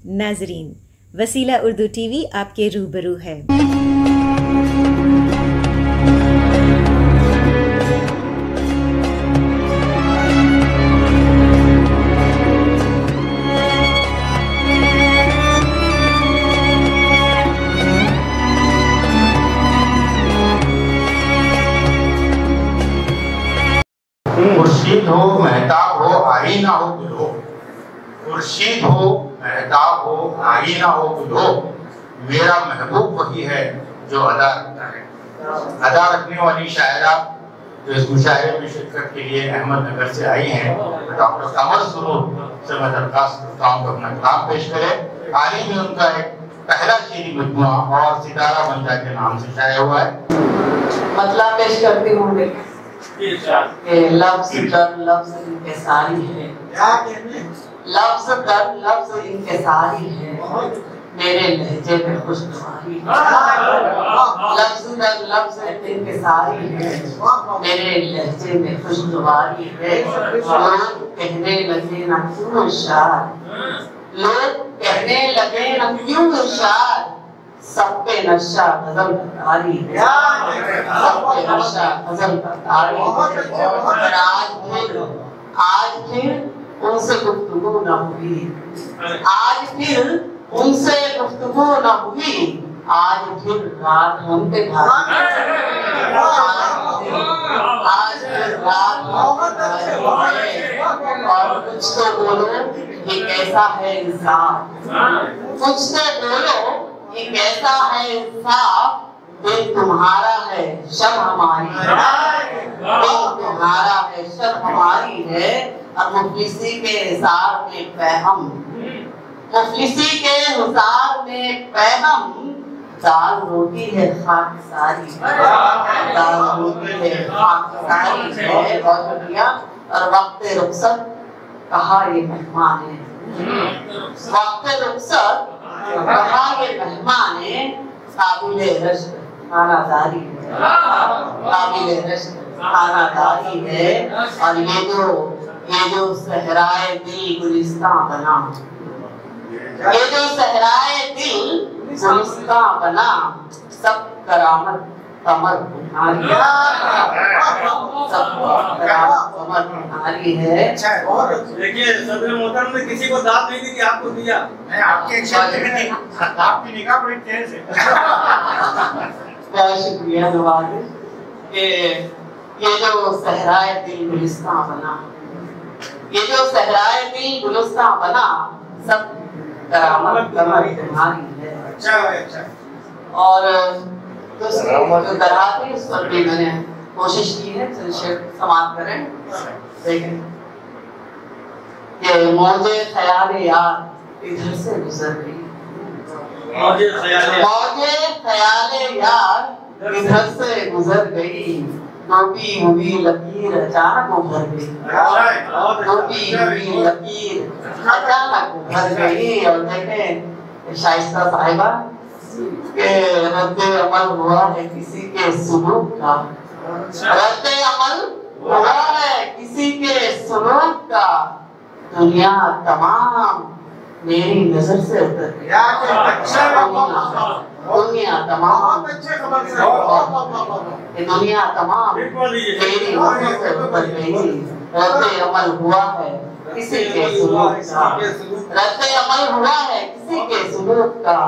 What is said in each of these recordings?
नाजरीन, वसीला उर्दू टीवी आपके रूबरू है। खुर्शीद हो, महताब हो, आईना हो गुलो। खुर्शीद हो, महताब हो, आईना हो गुलो। मेरा महबूब वही है जो अदा रखता है। अदा रखने वाली शायरा जो इस मुशायरे में शिरकत के लिए अहमदनगर से आई हैं, डॉक्टर कमर सुरूर से मैं दरख्वास्त करता हूँ अपना कलाम पेश करें। हाल ही में उनका एक पहला शेरी मजमुआ और सितारा बंदा के नाम से शाया हुआ है। मतलब पेश करती हूँ लफ्ज दर लफ्ज इंकसारी है, लफ्ज दर लफ्ज इंकसारी है, मेरे लहजे में खुशनुमारी है। लफ्ज दर लफ्ज इंकसारी है, मेरे लहजे में खुशनुमारी है। लोग कहने लगे न क्यों इरशाद, लोग कहने लगे न क्यों इरशाद, सब पे नशा गजल का तारी है, सब पे नशा गजल का तारी है। और आज फिर उनसे गुफ्तगू न हुई, आज फिर उनसे गुफ्तगू न हुई, आज फिर रात हम पे भारी, आज फिर रात हम पे भारी। और कुछ तो बोलो ये कैसा है इंसाफ, कुछ तो बोलो ये कैसा है इंसाफ, दिन तुम्हारा है शब हमारी है, दिन तुम्हारा है शब हमारी है। और मुफलिसी के हिसार में पैगम, मुफलिसी के हिसार में पैगम, दाल रोटी है खाक सारी, दाल रोटी है खाक सारी है। बहुत शुक्रिया। और वक्त रुखसत कहा ये मेहमान है, वक्त रुखसत कहा ये मेहमान है, काबिले रश्क खानादारी है, काबिले रश्क खानादारी है। और ये जो सहराए दिल गुलिस्तां बना, ये जो सहराए दिल गुलिस्तां बना, सब करामत कमर तुम्हारी, सब करामत कमर तुम्हारी है। देखिए सदर मोहतरम ने किसी को दाद नहीं दी कि आपको दिया, मैं आपके आपकी निगाह बड़ी तेज है। बहुत शुक्रिया नवाज़ कि ये जो सहराए दिल गुलिस्तां बना, ये जो सहराए दिल गुलिस्तां बना, सब करामत कमर तुम्हारी है। अच्छा। और दूसरी जो तरह थी उस पर भी मैंने कोशिश की है, समाप्त करें। देखें ये मौजे ख्याल यार इधर से गुजर गई, मौजे ख्याल यार इधर से गुजर गई, डूबी हुई लकीर अचानक उभर गई, डूबी हुई लकीर अचानक उभर गई। और देखें शाइस्ता साहिबा के रद्दे अमल हुआ है किसी के सुलूक का, रद्दे अमल हुआ है किसी के सुलूक का, दुनिया तमाम मेरी नजर से उतर गई, दुनिया तमाम, दुनिया तमाम मेरी नजर से उतर गई। रद्दे अमल हुआ है किसी के सुलूक का, रद्दे अमल हुआ है किसी के सुलूक का,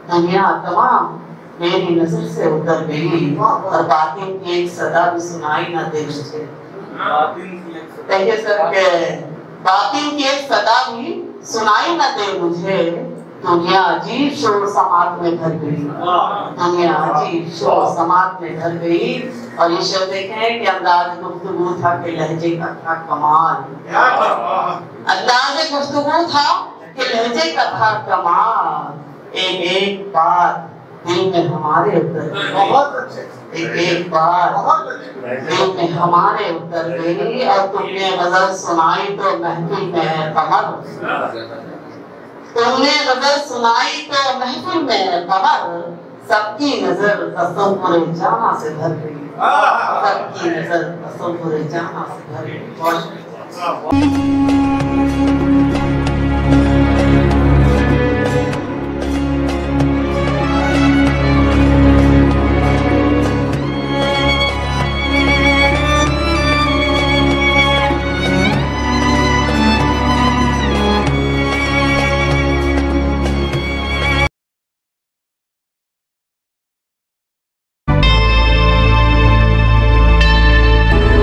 दुनिया तमाम मेरी नजर से उतर गई। और बातिन की एक सदा भी सुनाई ना दे मुझे, देखिए सर के बातिन की एक सदा भी सुनाई ना दे मुझे, दुनिया अजीब शोर समात में भर गई, दुनिया अजीब शोर समात में भर गई। और ये शब्द देखें कि अंदाज गुफ्तगू था कि लहजे का था कमाल, अंदाज गुफ्तगू था कि लहजे का था कमाल। एक एक बात दिल में हमारे उतर गई, बहुत अच्छे, एक एक बात दिल में हमारे उतर गई। और तुमने गजल सुनाई तो महफिल में कमर, तुमने गजल सुनाई तो महफिल में कमर, सबकी नजर तसव्वुर जाना से भर गई, सबकी नजर तसव्वुर जाना से भर गई।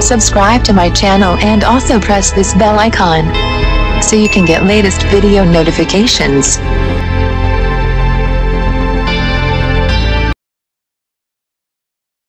Subscribe to my channel and also press this bell icon so you can get latest video notifications.